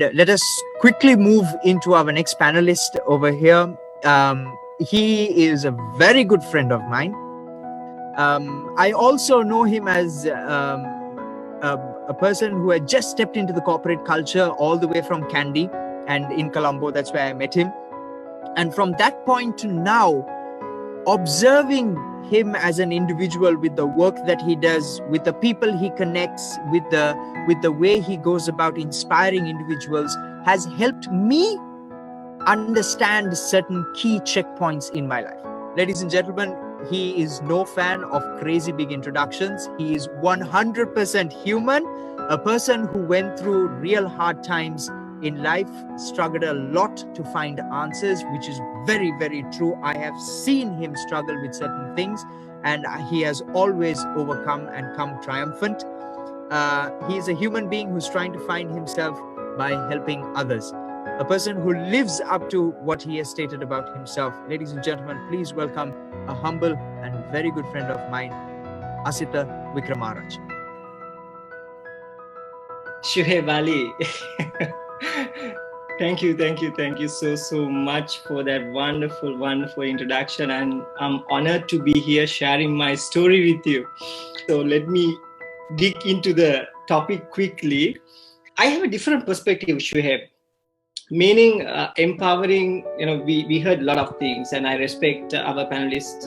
Let us quickly move into our next panelist over here. He is a very good friend of mine. I also know him as a person who had just stepped into the corporate culture all the way from Kandy and in Colombo. That's where I met him. And from that point to now, observing him as an individual with the work that he does, with the people he connects, with the way he goes about inspiring individuals, has helped me understand certain key checkpoints in my life. Ladies and gentlemen, he is no fan of crazy big introductions. He is 100% human, a person who went through real hard times in life, struggled a lot to find answers, which is very, very true. I have seen him struggle with certain things, and he has always overcome and come triumphant. He is a human being who's trying to find himself by helping others. A person who lives up to what he has stated about himself. Ladies and gentlemen, please welcome a humble and very good friend of mine, Asitha Wickramarachchi. Shuhaib Ali. Thank you so much for that wonderful introduction, and I'm honored to be here sharing my story with you. So let me dig into the topic quickly. I have a different perspective, Shuhaib, meaning empowering. We heard a lot of things, and I respect our panelists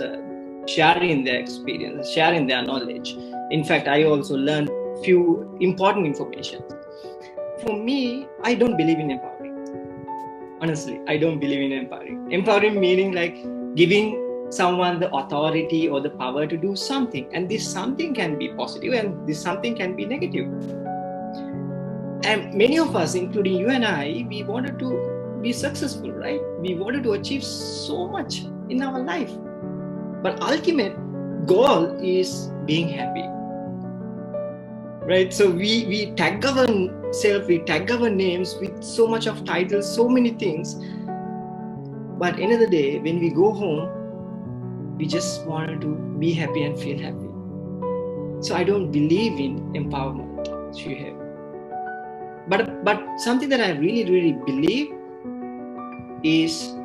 sharing their experience, sharing their knowledge. In fact, I also learned few important information. For me, I don't believe in empowering. Honestly, I don't believe in empowering. Empowering meaning like giving someone the authority or the power to do something. And this something can be positive and this something can be negative. And many of us, including you and I, we wanted to be successful, right? We wanted to achieve so much in our life. But ultimate goal is being happy. Right? So we tag ourselves, we tag our names with so much of titles, so many things. But end of the day, when we go home, we just wanted to be happy and feel happy. So I don't believe in empowerment, Shuhaib. But something that I really believe is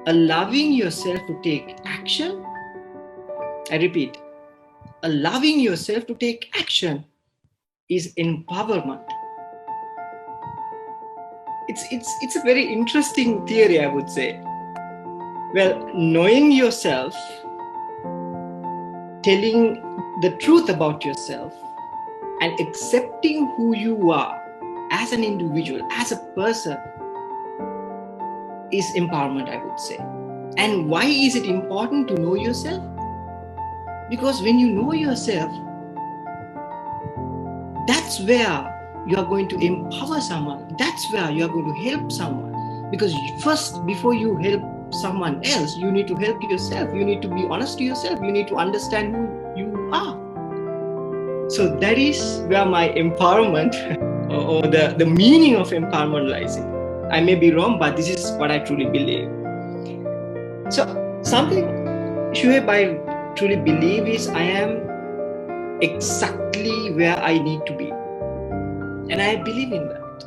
allowing yourself to take action. I repeat, allowing yourself to take action is empowerment. It's a very interesting theory, I would say. Well, knowing yourself, telling the truth about yourself, and accepting who you are as an individual, as a person, is empowerment, I would say. And why is it important to know yourself? Because when you know yourself, that's where you are going to empower someone. That's where you are going to help someone. Because first, before you help someone else, you need to help yourself. You need to be honest to yourself. You need to understand who you are. So that is where my empowerment or the meaning of empowerment lies in. I may be wrong, but this is what I truly believe. So something, Shuhaib, I truly believe is I am exactly where I need to be. And I believe in that.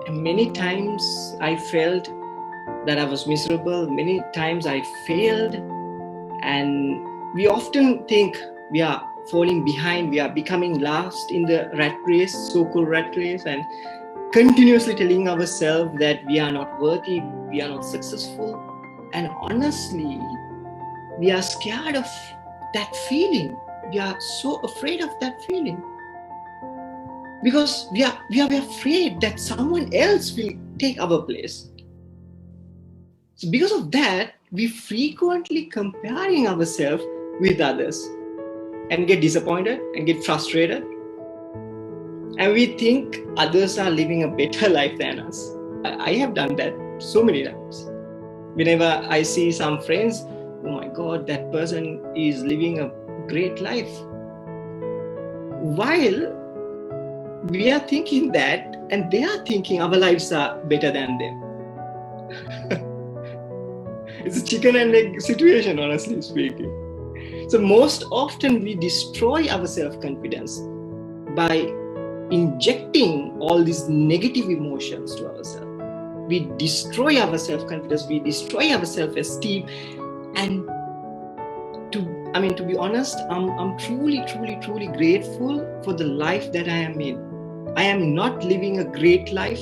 And many times I felt that I was miserable. Many times I failed. And we often think we are falling behind. We are becoming last in the rat race, so-called rat race, and continuously telling ourselves that we are not worthy, we are not successful. And honestly, we are scared of that feeling. We are so afraid of that feeling. Because we are afraid that someone else will take our place. So because of that, we frequently comparing ourselves with others and get disappointed and get frustrated. And we think others are living a better life than us. I have done that so many times. Whenever I see some friends, oh my God, that person is living a great life. While we are thinking that, and they are thinking our lives are better than them. It's a chicken and egg situation, honestly speaking. So most often we destroy our self-confidence by injecting all these negative emotions to ourselves. We destroy our self-confidence, we destroy our self-esteem. And to be honest, I'm truly grateful for the life that I am in. I am not living a great life,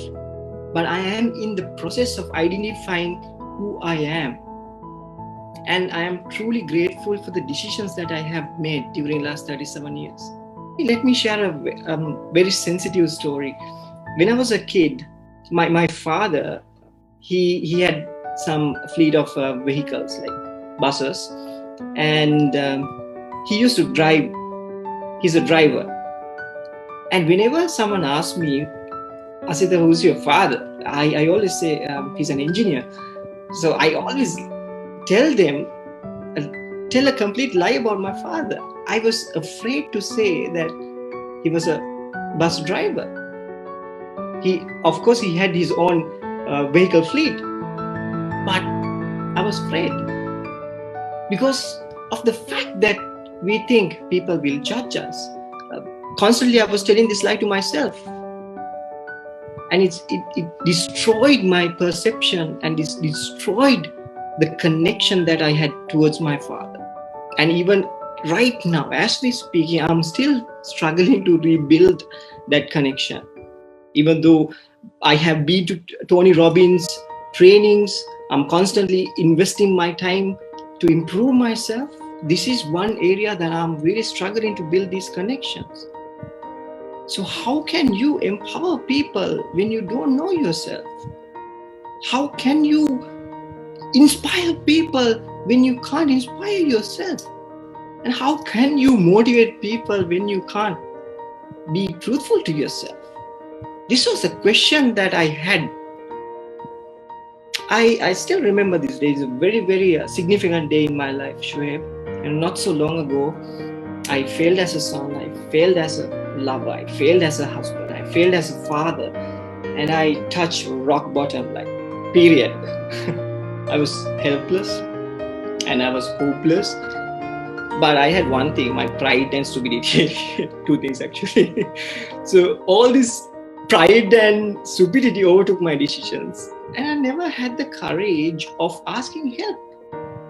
but I am in the process of identifying who I am. And I am truly grateful for the decisions that I have made during the last 37 years. Let me share a very sensitive story. When I was a kid, my father, he had some fleet of vehicles like buses, and he used to drive. He's a driver. And whenever someone asks me, Asitha, who's your father? I always say he's an engineer. So I always tell a complete lie about my father. I was afraid to say that he was a bus driver. Of course, he had his own vehicle fleet, but I was afraid because of the fact that we think people will judge us. Constantly, I was telling this lie to myself, and it destroyed my perception and it destroyed the connection that I had towards my father. And even right now, as we speaking, I'm still struggling to rebuild that connection. Even though I have been to Tony Robbins trainings, I'm constantly investing my time to improve myself. This is one area that I'm really struggling to build these connections. So how can you empower people when you don't know yourself? How can you inspire people when you can't inspire yourself? And how can you motivate people when you can't be truthful to yourself? This was a question that I had. I still remember this day. It's a very significant day in my life, Shuhaib. And not so long ago, I failed as a son, I failed as a lover, I failed as a husband, I failed as a father, and I touched rock bottom, like, period. I was helpless and I was hopeless. But I had one thing, my pride and stupidity. Two things actually. So all this pride and stupidity overtook my decisions. And I never had the courage of asking help.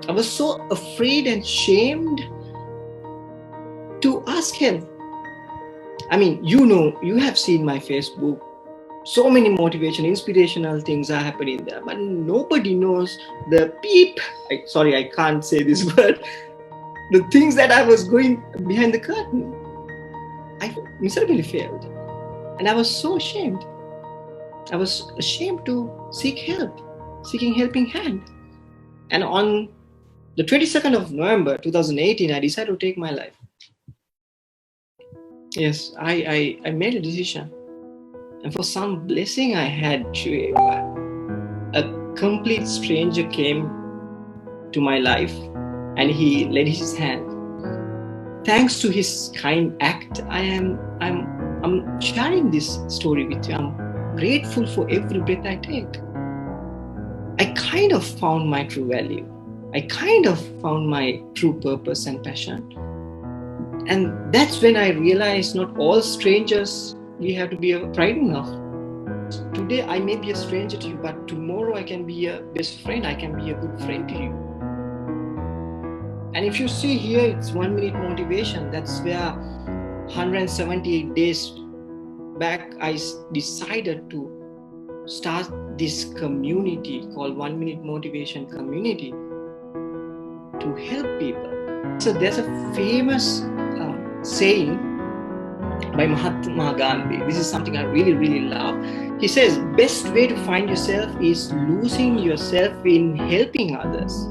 I was so afraid and shamed to ask help. I mean, you have seen my Facebook. So many motivation, inspirational things are happening there. But nobody knows the peep. Sorry, I can't say this word. The things that I was going behind the curtain. I miserably failed. And I was so ashamed. I was ashamed to seek help, seeking helping hand. And on the 22nd of November 2018, I decided to take my life. Yes, I made a decision. And for some blessing I had, a complete stranger came to my life and he laid his hand. Thanks to his kind act, I'm sharing this story with you. I'm grateful for every breath I take. I kind of found my true value. I kind of found my true purpose and passion. And that's when I realized not all strangers we have to be frightened of. Today I may be a stranger to you, but tomorrow I can be a best friend. I can be a good friend to you. And if you see here, it's 1 minute motivation. That's where 178 days back, I decided to start this community called 1 Minute Motivation Community to help people. So there's a famous saying by Mahatma Gandhi. This is something I really love. He says, best way to find yourself is losing yourself in helping others.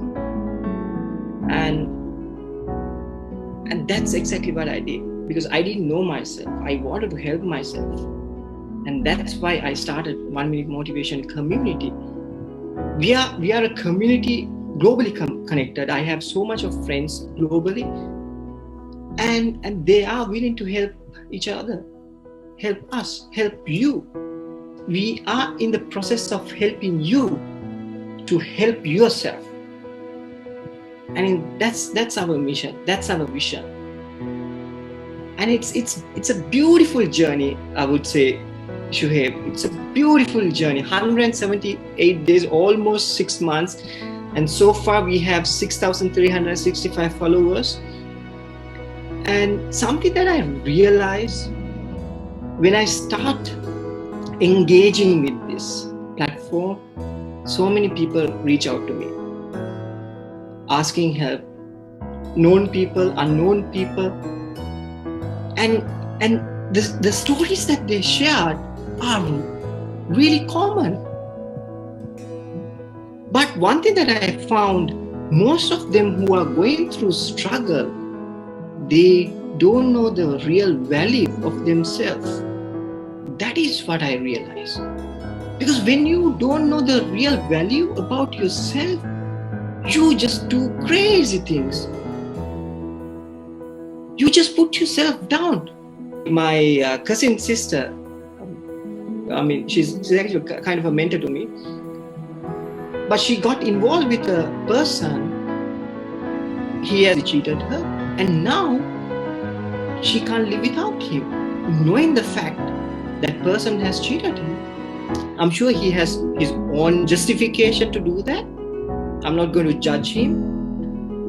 And that's exactly what I did, because I didn't know myself. I wanted to help myself. And that's why I started 1 Minute Motivation Community. We are a community globally connected. I have so much of friends globally, and they are willing to help each other, help us, help you. We are in the process of helping you to help yourself. And that's our mission, that's our vision. And it's a beautiful journey, I would say, Shuhaib. It's a beautiful journey. 178 days, almost 6 months. And so far we have 6,365 followers. And something that I realized when I start engaging with this platform, so many people reach out to me, asking help. Known people, unknown people. And the stories that they shared are really common. But one thing that I found, most of them who are going through struggle, they don't know the real value of themselves. That is what I realized. Because when you don't know the real value about yourself, you just do crazy things. You just put yourself down. My cousin sister, she's actually kind of a mentor to me, but she got involved with a person. He has cheated her, and now she can't live without him, knowing the fact that person has cheated him. I'm sure he has his own justification to do that. I'm not going to judge him.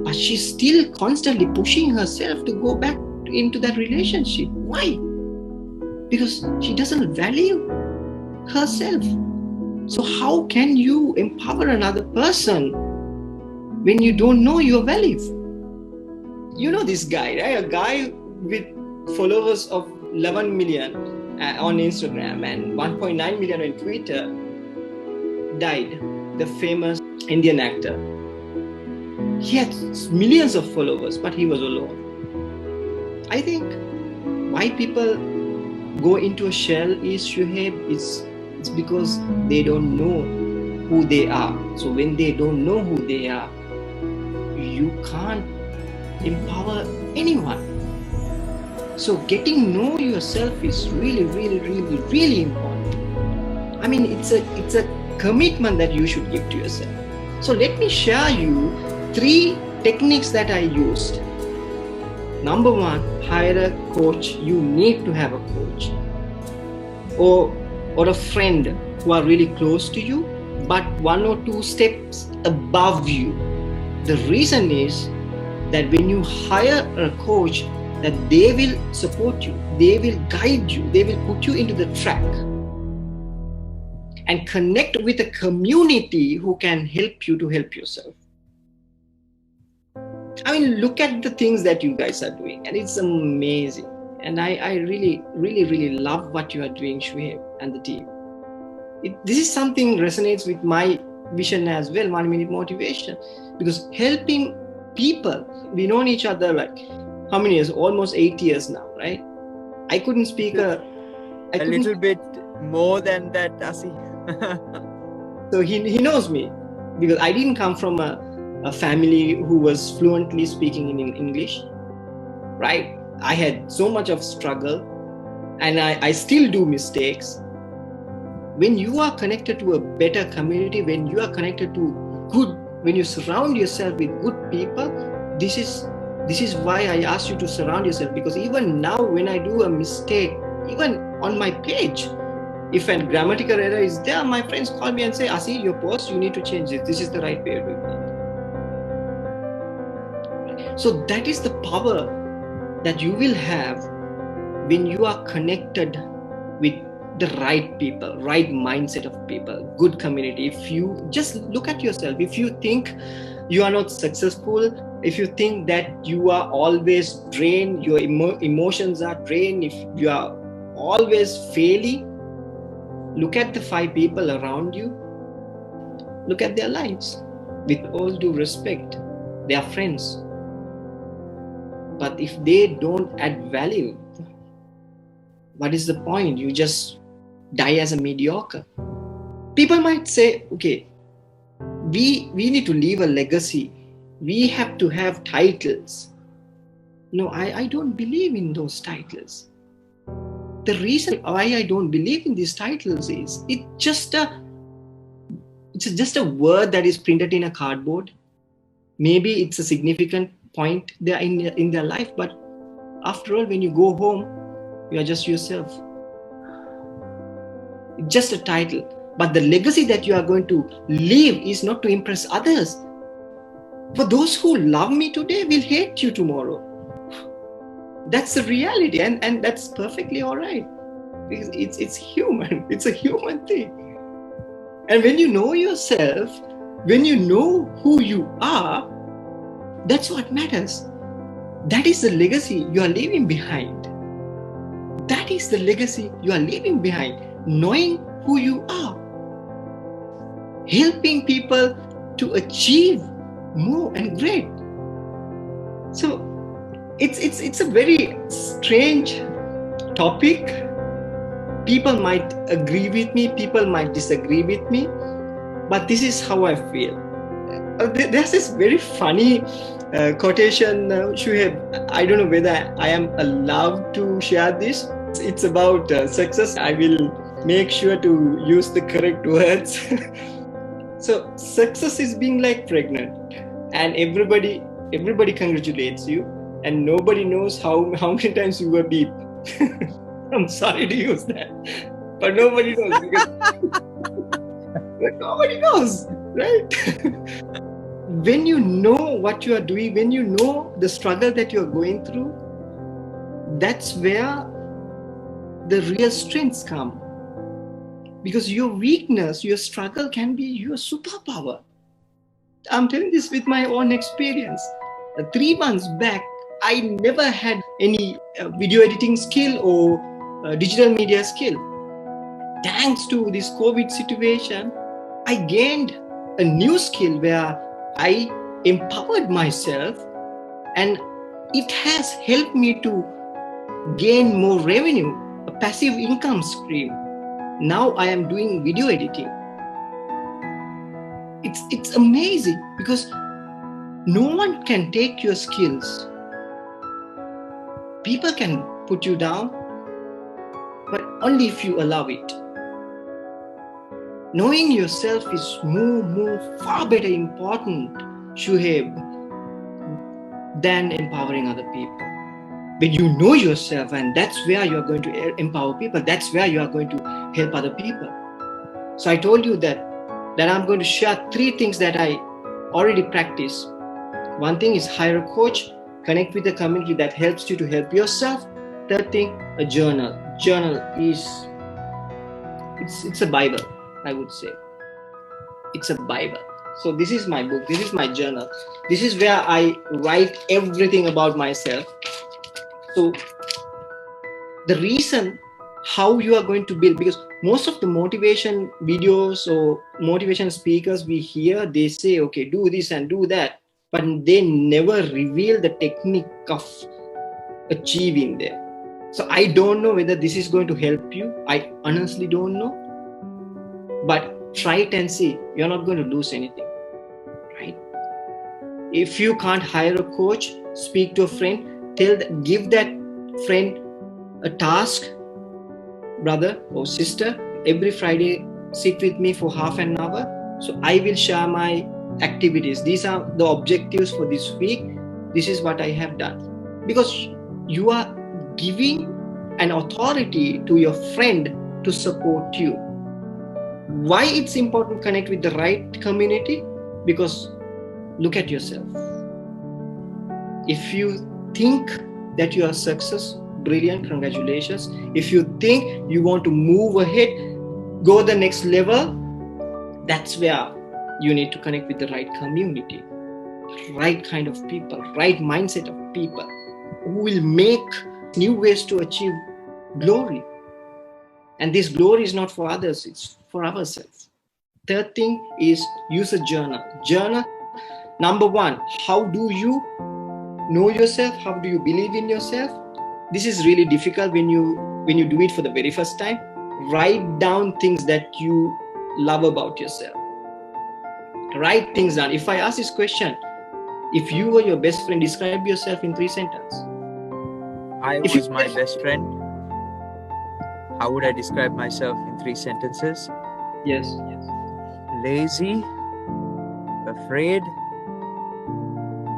But she's still constantly pushing herself to go back into that relationship. Why? Because she doesn't value herself. So how can you empower another person when you don't know your value? You know this guy, right? A guy with followers of 11 million on Instagram and 1.9 million on Twitter died. The famous Indian actor. He had millions of followers, but he was alone. I think why people go into a shell is, Shuhaib, it's because they don't know who they are. So when they don't know who they are, you can't empower anyone. So getting to know yourself is really, really, really, really important. I mean, it's a commitment that you should give to yourself. So let me share you 3 techniques that I used. Number 1, hire a coach. You need to have a coach or a friend who are really close to you, but 1 or 2 steps above you. The reason is that when you hire a coach, that they will support you, they will guide you, they will put you into the track and connect with a community who can help you to help yourself. I mean, look at the things that you guys are doing, and it's amazing. And I really, really, really love what you are doing, Shuhaib and the team. This is something resonates with my vision as well, 1 Minute Motivation, because helping people, we known each other like how many years? Almost 8 years now, right? I couldn't speak a little bit more than that, Asi. So he knows me because I didn't come from a family who was fluently speaking in English, right? I had so much of struggle and I still do mistakes. When you are connected to a better community, when you are connected to when you surround yourself with good people, this is why I asked you to surround yourself, because even now when I do a mistake, even on my page, if a grammatical error is there, my friends call me and say, Asi, your post, you need to change this. This is the right way of doing it. So that is the power that you will have when you are connected with the right people, right mindset of people, good community. If you just look at yourself, if you think you are not successful, if you think that you are always drained, your emotions are drained, if you are always failing, look at the 5 people around you, look at their lives. With all due respect, they are friends. But if they don't add value, what is the point? You just die as a mediocre. People might say, okay, we need to leave a legacy. We have to have titles. No, I don't believe in those titles. The reason why I don't believe in these titles is it's just a word that is printed in a cardboard. Maybe it's a significant point there in their life, but After all, when you go home, you are just yourself. Just a title. But the legacy that you are going to leave is not to impress others. For those who love me today will hate you tomorrow. That's the reality, and that's perfectly all right. Because it's human. It's a human thing. And when you know yourself, when you know who you are, that's what matters. That is the legacy you are leaving behind. That is the legacy you are leaving behind. Knowing who you are. Helping people to achieve more and great. So it's a very strange topic. People might agree with me, people might disagree with me, but this is how I feel. There's this very funny quotation, Shuhaib. I don't know whether I am allowed to share this. It's about success. I will make sure to use the correct words. So success is being like pregnant, and everybody congratulates you, and nobody knows how many times you were beeped. I'm sorry to use that, but nobody knows because nobody knows, right? When you know what you are doing, when you know the struggle that you are going through, that's where the real strengths come. Because your weakness, your struggle can be your superpower. I'm telling this with my own experience. 3 months back, I never had any video editing skill or digital media skill. Thanks to this COVID situation, I gained a new skill where I empowered myself, and it has helped me to gain more revenue, a passive income stream. Now I am doing video editing. It's amazing because no one can take your skills. People can put you down, but only if you allow it. Knowing yourself is far better important, Shuhaib, than empowering other people. When you know yourself, and that's where you are going to empower people, that's where you are going to help other people. So I told you that I'm going to share 3 things that I already practice. One thing is hire a coach, connect with the community that helps you to help yourself. Third thing, a journal. Journal is, it's a Bible, I would say. It's a Bible. So this is my book, this is my journal. This is where I write everything about myself. So the reason how you are going to build, because most of the motivation videos or motivation speakers we hear, they say, okay, do this and do that, but they never reveal the technique of achieving that. So I don't know whether this is going to help you. I honestly don't know, but try it and see. You're not going to lose anything, right? If you can't hire a coach, speak to a friend, give that friend a task. Brother or sister, every Friday sit with me for half an hour. So I will share my activities. These are the objectives for this week. This is what I have done. Because you are giving an authority to your friend to support you. Why it's important to connect with the right community? Because look at yourself. If you think that you are success, brilliant, congratulations. If you think you want to move ahead, go the next level, that's where you need to connect with the right community, right kind of people, right mindset of people who will make new ways to achieve glory. And this glory is not for others, it's for ourselves. Third thing is use a journal. Journal, number 1, how do you know yourself? How do you believe in yourself? This is really difficult when you do it for the very first time. Write down things that you love about yourself. Write things down. If I ask this question, if you were your best friend, describe yourself in 3 sentences. I was my best friend. How would I describe myself in 3 sentences? Yes. Lazy, afraid,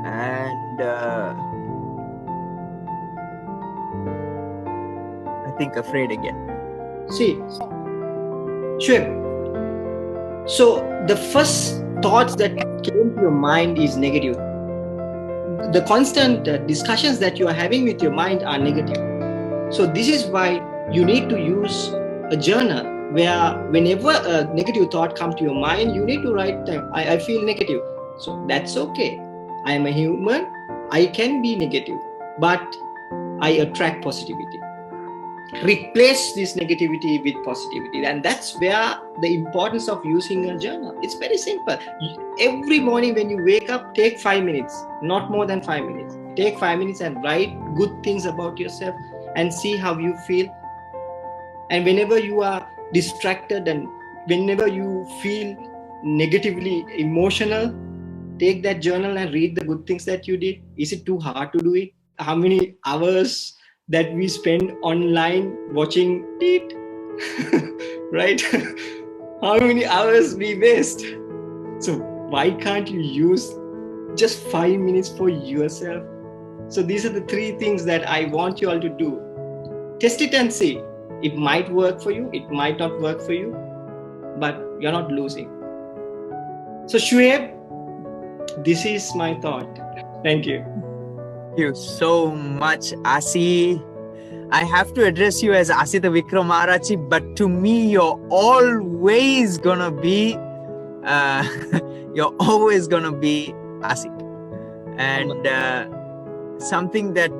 and don't think afraid again. See, Shuhaib, so the first thoughts that came to your mind is negative. The constant discussions that you are having with your mind are negative. So this is why you need to use a journal where whenever a negative thought comes to your mind, you need to write them. I feel negative. So that's okay. I am a human. I can be negative, but I attract positivity. Replace this negativity with positivity, and that's where the importance of using a journal. It's very simple. Every morning when you wake up, take 5 minutes, not more than 5 minutes. Take 5 minutes and write good things about yourself and see how you feel. And whenever you are distracted and whenever you feel negatively emotional, take that journal and read the good things that you did. Is it too hard to do it? How many hours that we spend online watching it? Right? How many hours we waste? So why can't you use just 5 minutes for yourself? So these are the 3 things that I want you all to do. Test it and see. It might work for you, it might not work for you, but you're not losing. So Shuhaib, this is my thought. Thank you. Thank you so much, Asi. I have to address you as Asitha Wickramarachchi, but to me, you're always gonna be Asi. And something that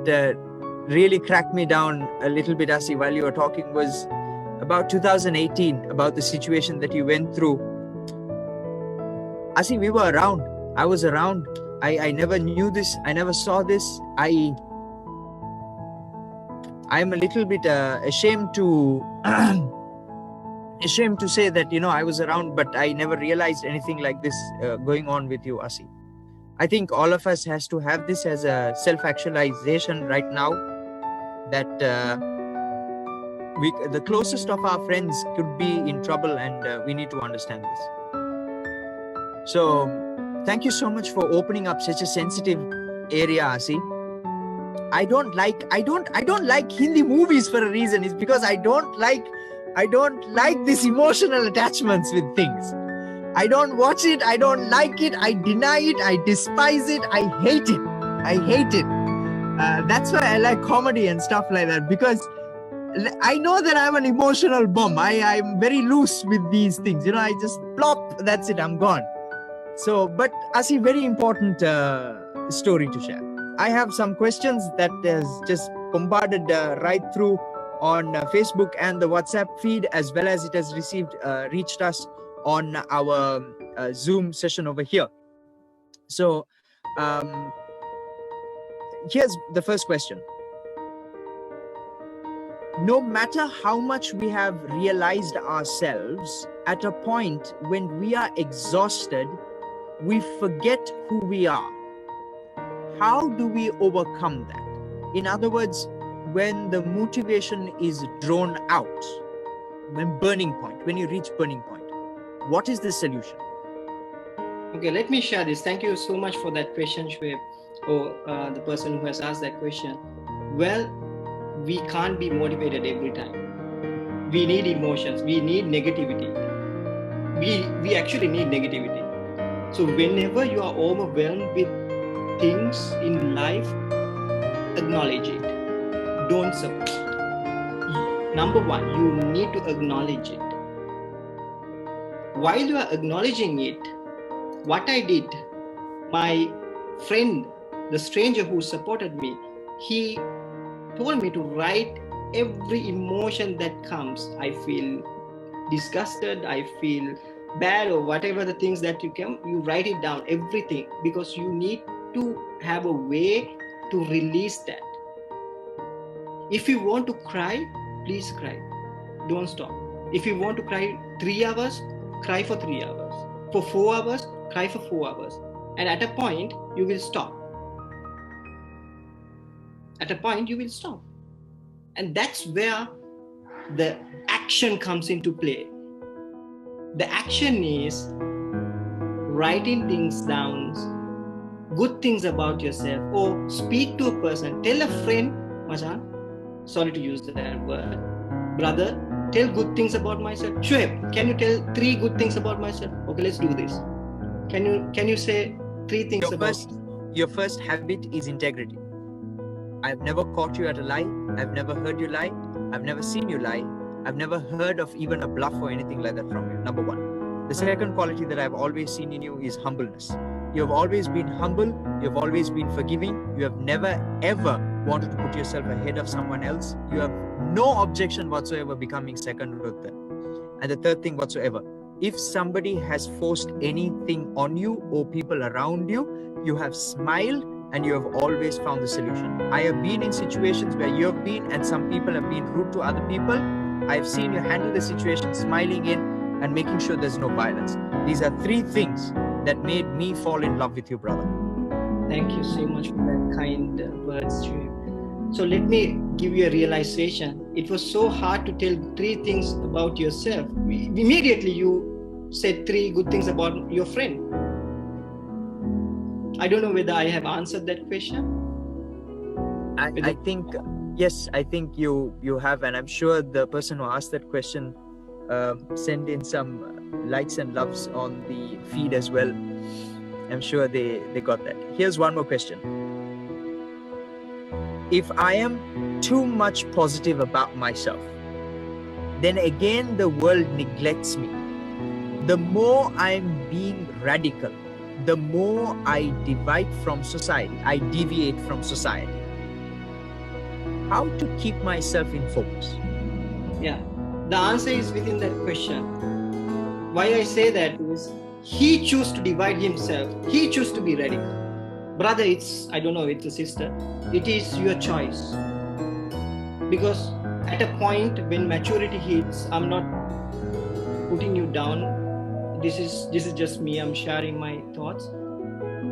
really cracked me down a little bit, Asi, while you were talking was about 2018, about the situation that you went through. Asi, we were around. I was around. I never knew this. I never saw this. I'm a little bit ashamed to say that, I was around, but I never realized anything like this going on with you, Asi. I think all of us has to have this as a self-actualization right now, that the closest of our friends could be in trouble, and we need to understand this. So thank you so much for opening up such a sensitive area, Asi. I don't like Hindi movies for a reason. It's because I don't like this emotional attachments with things. I don't watch it. I don't like it. I deny it. I despise it. I hate it. That's why I like comedy and stuff like that, because I know that I'm an emotional bomb. I'm very loose with these things. I just plop. That's it. I'm gone. So, but Asi, very important story to share. I have some questions that has just bombarded right through on Facebook and the WhatsApp feed, as well as it has reached us on our Zoom session over here. So here's the first question. No matter how much we have realized ourselves, at a point when we are exhausted, we forget who we are. How do we overcome that? In other words, when the motivation is drawn out, when you reach burning point, what is the solution? Okay, let me share this. Thank you so much for that question, Shuhaib, or the person who has asked that question. Well, we can't be motivated every time. We need emotions. We need negativity. We actually need negativity. So whenever you are overwhelmed with things in life, acknowledge it. Don't suppress it. Number 1, you need to acknowledge it. While you are acknowledging it, what I did, my friend, the stranger who supported me, he told me to write every emotion that comes. I feel disgusted, I feel bad, or whatever the things that you write it down, everything, because you need to have a way to release that. If you want to cry, please cry. Don't stop. If you want to cry 3 hours, cry for 3 hours. For 4 hours, cry for 4 hours. And at a point, you will stop. And that's where the action comes into play. The action is writing things down, good things about yourself, or speak to a person. Tell a friend, Majan, sorry to use that word, brother, tell good things about myself. Shuhaib, can you tell 3 good things about myself? Okay, let's do this. Can you say 3 things Your first habit is integrity. I've never caught you at a lie. I've never heard you lie. I've never seen you lie. I've never heard of even a bluff or anything like that from you. Number 1. The second quality that I've always seen in you is humbleness. You have always been humble. You have always been forgiving. You have never ever wanted to put yourself ahead of someone else. You have no objection whatsoever becoming second or third. And the third thing whatsoever, if somebody has forced anything on you or people around you, you have smiled and you have always found the solution. I have been in situations where you have been and some people have been rude to other people. I've seen you handle the situation smiling in and making sure there's no violence. These are 3 things that made me fall in love with you, brother. Thank you so much for that kind words, Shuhaib. So let me give you a realization. It was so hard to tell 3 things about yourself. Immediately you said 3 good things about your friend. I don't know whether I have answered that question. I think, yes, I think you have, and I'm sure the person who asked that question send in some likes and loves on the feed as well. I'm sure they got that. Here's one more question. If I am too much positive about myself, then again the world neglects me. The more I'm being radical, the more I divide from society, I deviate from society. How to keep myself in focus? Yeah, the answer is within that question. Why I say that is, he chose to divide himself. He chose to be radical. Brother, I don't know, it's a sister. It is your choice. Because at a point when maturity hits, I'm not putting you down. This is just me. I'm sharing my thoughts.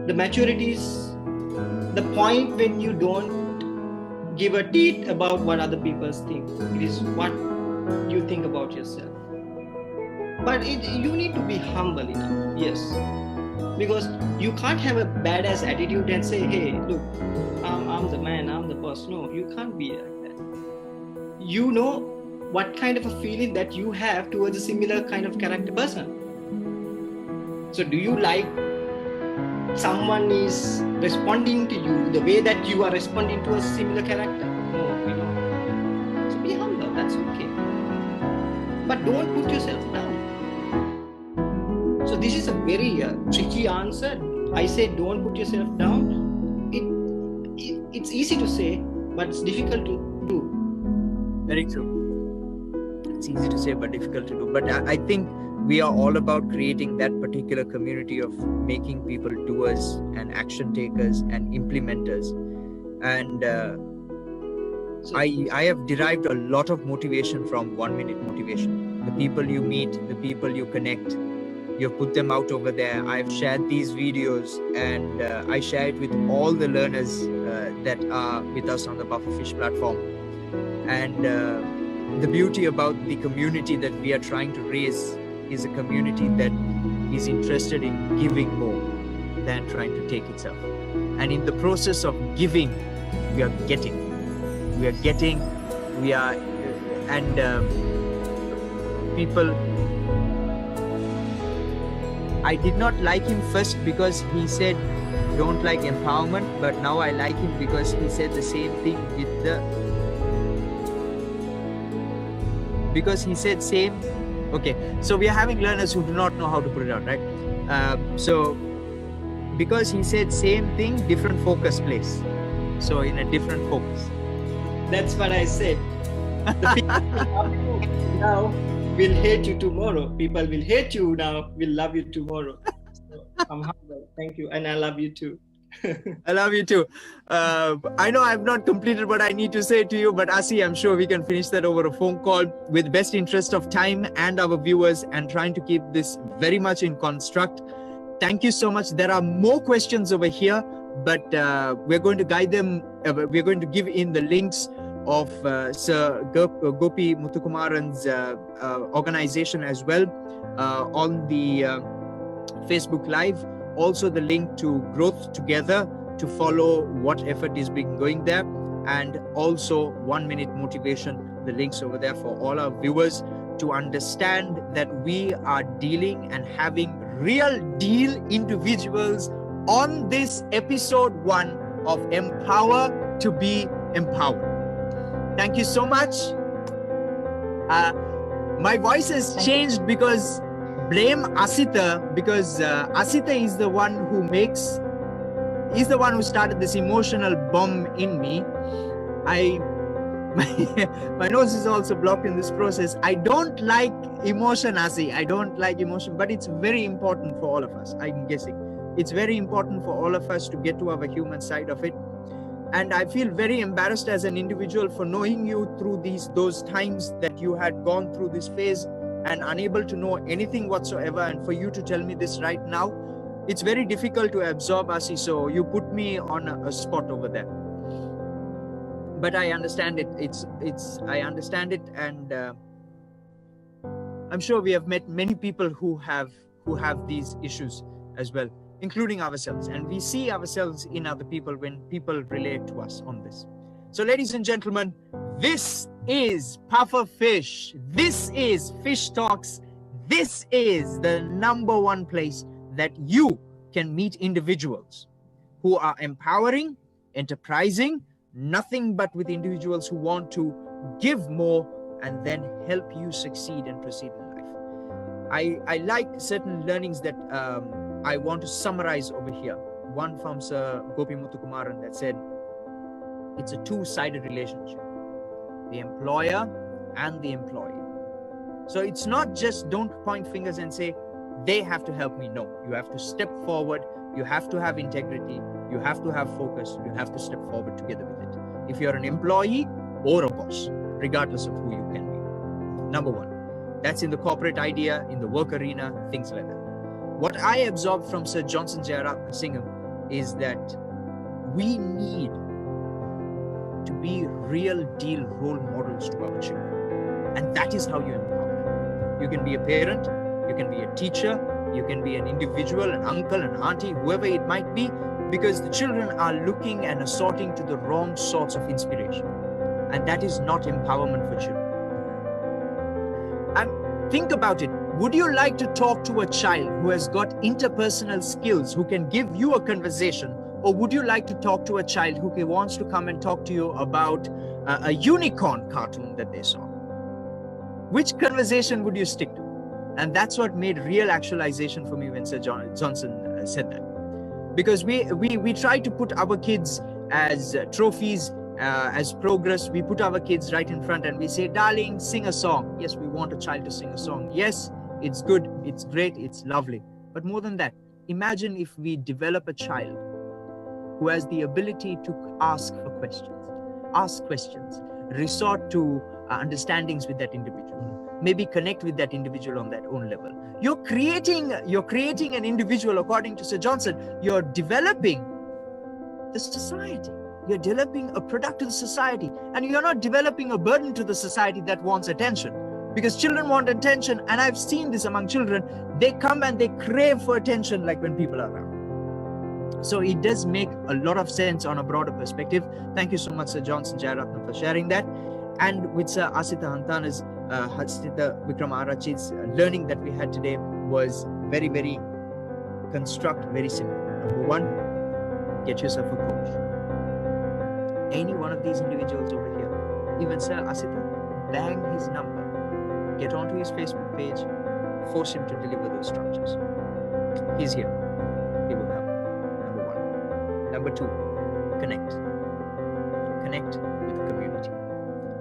The maturity is the point when you don't give a teat about what other people think. It is what you think about yourself. But you need to be humble enough, yes. Because you can't have a badass attitude and say, hey, look, I'm the man, I'm the boss. No, you can't be like that. You know what kind of a feeling that you have towards a similar kind of character person. So do you like someone is responding to you the way that you are responding to a similar character? No, you know. So be humble, that's okay. But don't put yourself down. So this is a very tricky answer. I say don't put yourself down. It's easy to say, but it's difficult to do. Very true. It's easy to say, but difficult to do. But I think we are all about creating that particular community of making people doers and action takers and implementers. And I have derived a lot of motivation from 1 Minute Motivation. The people you meet, the people you connect, you've put them out over there. I've shared these videos and I share it with all the learners that are with us on the Pufferfish platform. And the beauty about the community that we are trying to raise is a community that is interested in giving more than trying to take itself. And in the process of giving, we are getting, and people, I did not like him first because he said, don't like empowerment, but now I like him because he said the same thing with the, because he said same. Okay, so we are having learners who do not know how to put it out, right? So because he said same thing, different focus place. So in a different focus. That's what I said. The people now will hate you tomorrow. People will hate you now, will love you tomorrow. So I'm humble. Thank you. And I love you too. I love you too. I know I've not completed what I need to say to you, but Asi, I'm sure we can finish that over a phone call with best interest of time and our viewers, and trying to keep this very much in construct. Thank you so much. There are more questions over here, but we're going to guide them. We're going to give in the links of Sir Gopi Muthukumaran's organization as well on the Facebook Live. Also the link to Growth Together to follow what effort is being going there. and also 1 Minute Motivation. The links over there for all our viewers to understand that we are dealing and having real deal individuals on this episode 1 of Empower to be Empowered. Thank you so much. My voice has changed because blame Asitha, because Asitha is the one who started this emotional bomb in me. My nose is also blocked in this process. I don't like emotion, Asi. I don't like emotion, but it's very important for all of us. I'm guessing it's very important for all of us to get to our human side of it. And I feel very embarrassed as an individual for knowing you through those times that you had gone through this phase and unable to know anything whatsoever. And for you to tell me this right now, it's very difficult to absorb, Asi. So you put me on a spot over there. But I understand it. I understand it, and I'm sure we have met many people who have these issues as well, including ourselves, and we see ourselves in other people when people relate to us on this. So, ladies and gentlemen, this is Pufferfish. This is Fish Talks. This is the #1 place that you can meet individuals who are empowering, enterprising, nothing but with individuals who want to give more and then help you succeed and proceed in life. I like certain learnings that I want to summarize over here. One from Sir Gopi Muthukumaran that said, it's a two-sided relationship, the employer and the employee. So it's not just don't point fingers and say, they have to help me. No, you have to step forward. You have to have integrity. You have to have focus. You have to step forward together with it. If you're an employee or a boss, regardless of who you can be. #1. That's in the corporate idea, in the work arena, things like that. What I absorbed from Sir Johnson Jayaratnam Singham is that we need to be real deal role models to our children. And that is how you empower them. You can be a parent, you can be a teacher, you can be an individual, an uncle, an auntie, whoever it might be, because the children are looking and assorting to the wrong sorts of inspiration. And that is not empowerment for children. And think about it. Would you like to talk to a child who has got interpersonal skills, who can give you a conversation? Or would you like to talk to a child who wants to come and talk to you about a unicorn cartoon that they saw? Which conversation would you stick to? And that's what made real actualization for me when Sir Johnson said that. Because we try to put our kids as trophies, as progress. We put our kids right in front and we say, darling, sing a song. Yes, we want a child to sing a song. Yes, it's good, it's great, it's lovely. But more than that, imagine if we develop a child who has the ability to ask questions, resort to understandings with that individual, maybe connect with that individual on that own level. You're creating an individual, according to Sir Johnson. You're developing the society. You're developing a product to the society, and you're not developing a burden to the society that wants attention. Because children want attention, and I've seen this among children. They come and they crave for attention like when people are around. So it does make a lot of sense on a broader perspective. Thank you so much, Sir Johnson Jayaratnam, for sharing that. And with Sir Asitha Hantana's Asitha Wickramarachchi's learning that we had today was very, very very simple. #1, get yourself a coach. Any one of these individuals over here, even Sir Asitha, bang his number, get onto his Facebook page, force him to deliver those structures. He's here. He will help. #1. #2, connect. Connect with the community.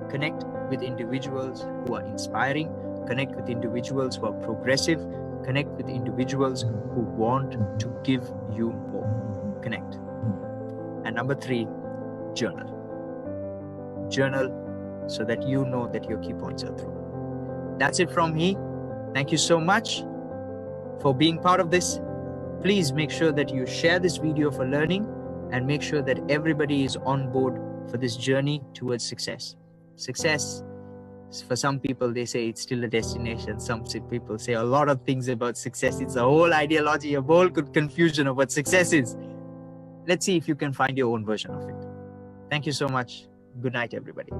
Connect with individuals who are inspiring. Connect with individuals who are progressive. Connect with individuals who want to give you more. Connect. And #3, journal. Journal so that you know that your key points are through. That's it from me. Thank you so much for being part of this. Please make sure that you share this video for learning and make sure that everybody is on board for this journey towards success. Success, for some people, they say it's still a destination. Some people say a lot of things about success. It's a whole ideology, a whole confusion of what success is. Let's see if you can find your own version of it. Thank you so much. Good night, everybody.